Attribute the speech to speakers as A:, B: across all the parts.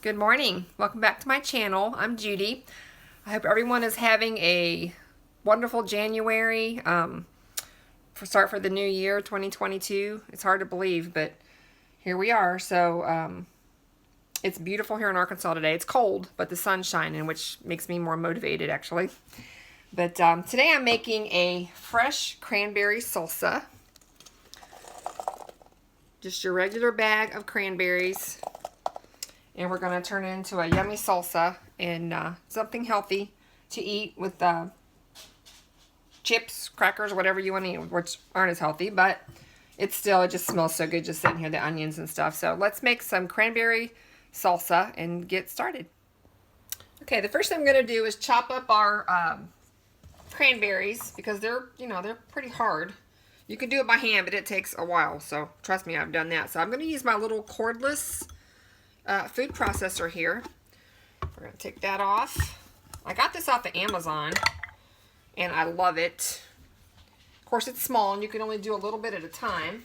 A: Good morning. Welcome back to my channel. I'm Judy. I hope everyone is having a wonderful January for the new year 2022. It's hard to believe, but here we are. So it's beautiful here in Arkansas today. It's cold, but the sun's shining, which makes me more motivated actually. But today I'm making a fresh cranberry salsa. Just your regular bag of cranberries. And we're going to turn it into a yummy salsa and something healthy to eat with chips, crackers, whatever you want to eat, which aren't as healthy, but it just smells so good just sitting here, the onions and stuff. So let's make some cranberry salsa and get started. Okay, the first thing I'm going to do is chop up our cranberries because they're pretty hard. You can do it by hand, but it takes a while, so trust me, I've done that. So I'm going to use my little cordless food processor here. We're going to take that off. I got this off of Amazon and I love it. Of course, it's small and you can only do a little bit at a time.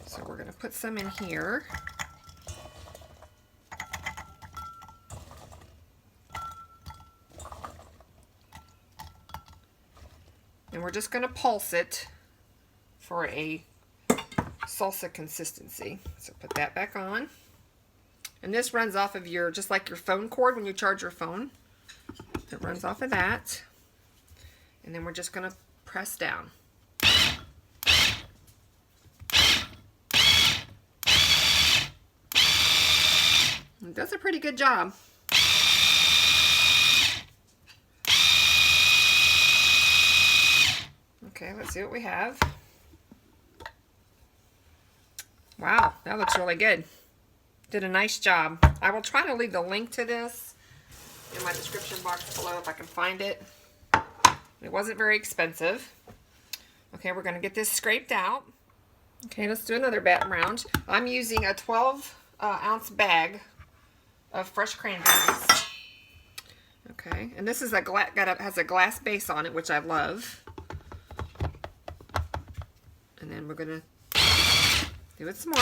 A: So we're going to put some in here. And we're just going to pulse it for a salsa consistency. So put that back on. And this runs off of just like your phone cord when you charge your phone. It runs off of that. And then we're just going to press down. It does a pretty good job. Okay, let's see what we have. Wow, that looks really good. Did a nice job. I will try to leave the link to this in my description box below if I can find it. It wasn't very expensive. Okay, we're going to get this scraped out. Okay, let's do another bat round. I'm using a 12-ounce bag of fresh cranberries. Okay, and this is has a glass base on it, which I love. And then we're going to do it some more.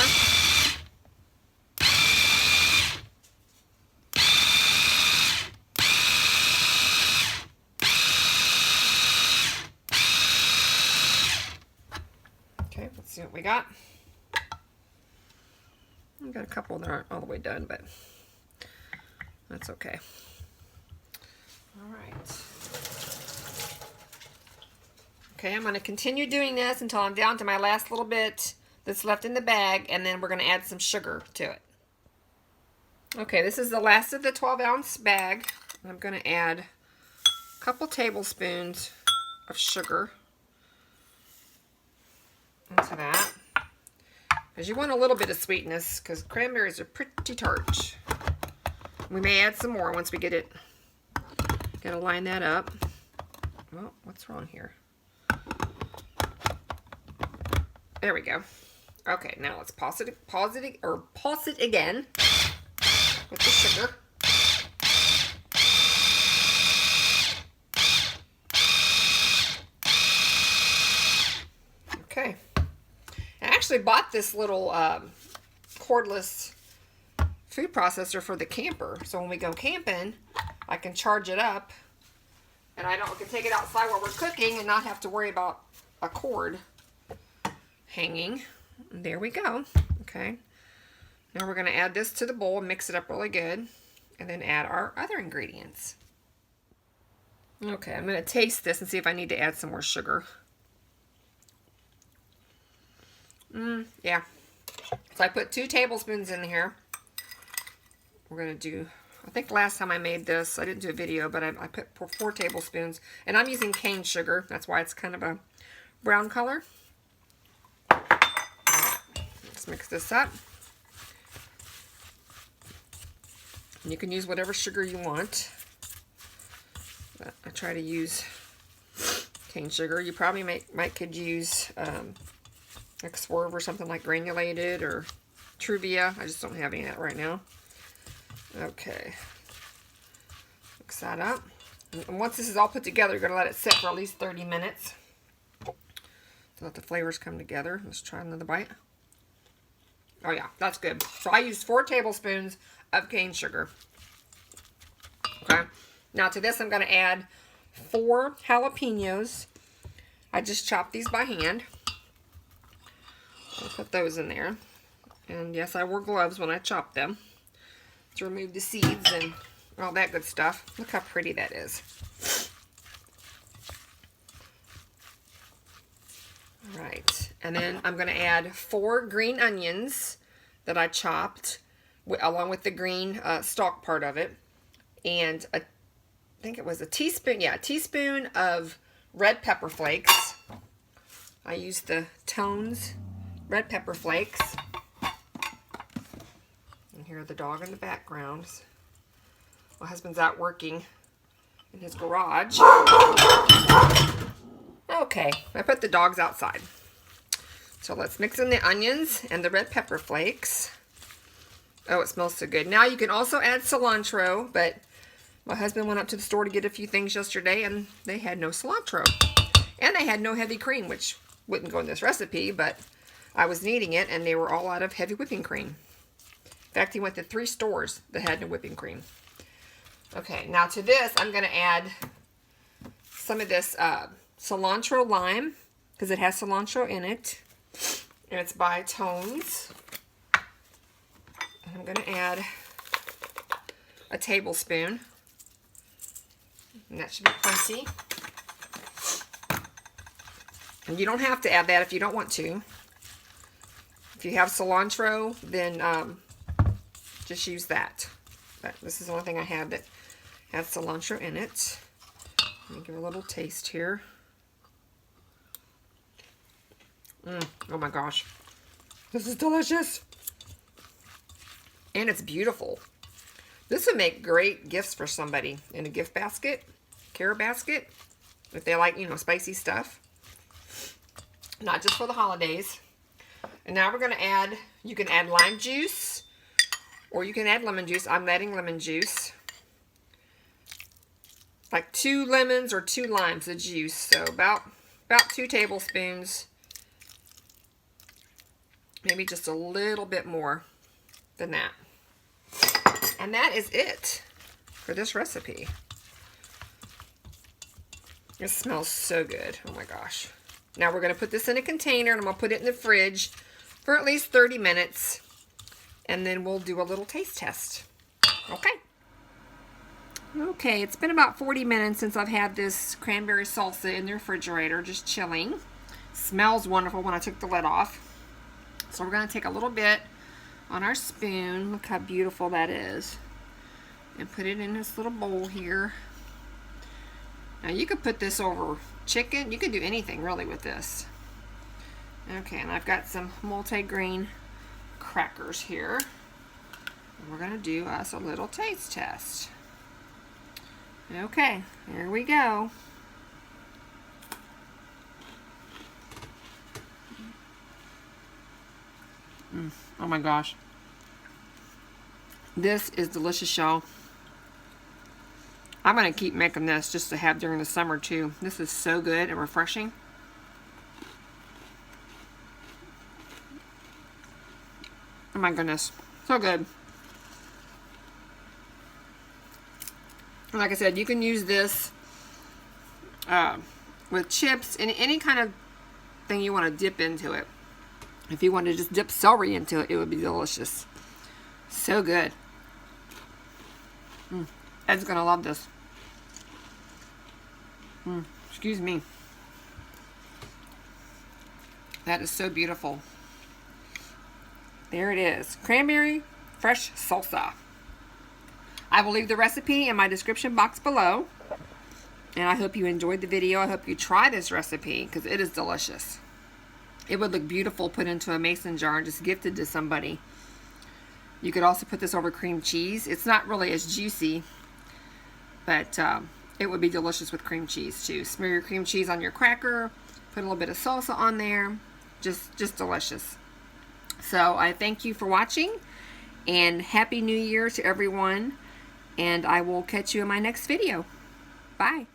A: Okay, let's see what we got. We've got a couple that aren't all the way done, but that's okay. All right. Okay, I'm going to continue doing this until I'm down to my last little bit that's left in the bag, and then we're going to add some sugar to it. Okay, this is the last of the 12-ounce bag. I'm going to add a couple tablespoons of sugar into that. Because you want a little bit of sweetness, because cranberries are pretty tart. We may add some more once we get it. Got to line that up. Well, what's wrong here? There we go. Okay, now let's pulse it again with the sugar. Okay. I actually bought this little cordless food processor for the camper. So when we go camping, I can charge it up and I can take it outside while we're cooking and not have to worry about a cord hanging. There we go. Okay. Now we're going to add this to the bowl and mix it up really good. And then add our other ingredients. Okay, I'm going to taste this and see if I need to add some more sugar. Yeah. So I put 2 tablespoons in here. We're going to do, I think last time I made this, I didn't do a video, but I put 4 tablespoons. And I'm using cane sugar. That's why it's kind of a brown color. Let's mix this up. And you can use whatever sugar you want. But I try to use cane sugar. You probably could use like Swerve or something like granulated or Truvia. I just don't have any of that right now. Okay. Mix that up. And once this is all put together, you're going to let it sit for at least 30 minutes. So let the flavors come together. Let's try another bite. Oh yeah, that's good. So I used 4 tablespoons of cane sugar. Okay. Now to this I'm going to add 4 jalapenos. I just chopped these by hand. I'll put those in there. And yes, I wore gloves when I chopped them to remove the seeds and all that good stuff. Look how pretty that is. All right. And then I'm going to add 4 green onions that I chopped along with the green stalk part of it. And I think it was a teaspoon, yeah, a teaspoon of red pepper flakes. I used the Tones red pepper flakes. And here the dog in the background. My husband's out working in his garage. Okay, I put the dogs outside. So let's mix in the onions and the red pepper flakes. Oh, it smells so good. Now you can also add cilantro, but my husband went up to the store to get a few things yesterday and they had no cilantro. And they had no heavy cream, which wouldn't go in this recipe, but I was needing it and they were all out of heavy whipping cream. In fact, he went to 3 stores that had no whipping cream. Okay, now to this, I'm going to add some of this cilantro lime, because it has cilantro in it. And it's by Tones. And I'm going to add a tablespoon. And that should be plenty. And you don't have to add that if you don't want to. If you have cilantro, then just use that. But this is the only thing I have that has cilantro in it. Let me give it a little taste here. Oh my gosh. This is delicious. And it's beautiful. This would make great gifts for somebody in a gift basket, care basket, if they like, you know, spicy stuff. Not just for the holidays. And now we're going to add, you can add lime juice or you can add lemon juice. I'm adding lemon juice. Like 2 lemons or 2 limes of juice. So about 2 tablespoons. Maybe just a little bit more than that. And that is it for this recipe. It smells so good. Oh my gosh. Now we're going to put this in a container and I'm going to put it in the fridge for at least 30 minutes. And then we'll do a little taste test. Okay. Okay, it's been about 40 minutes since I've had this cranberry salsa in the refrigerator, just chilling. Smells wonderful when I took the lid off. So we're going to take a little bit on our spoon. Look how beautiful that is. And put it in this little bowl here. Now you could put this over chicken. You could do anything really with this. Okay, and I've got some multi-grain crackers here. And we're going to do us a little taste test. Okay, here we go. Oh my gosh. This is delicious, y'all. I'm going to keep making this just to have during the summer too. This is so good and refreshing. Oh my goodness. So good. And like I said, you can use this with chips and any kind of thing you want to dip into it. If you want to just dip celery into it, it would be delicious. So good. Ed's going to love this. Excuse me. That is so beautiful. There it is. Cranberry fresh salsa. I will leave the recipe in my description box below. And I hope you enjoyed the video. I hope you try this recipe because it is delicious. It would look beautiful put into a mason jar and just gifted to somebody. You could also put this over cream cheese. It's not really as juicy, but it would be delicious with cream cheese too. Smear your cream cheese on your cracker, put a little bit of salsa on there. Just delicious. So I thank you for watching and Happy New Year to everyone. And I will catch you in my next video. Bye.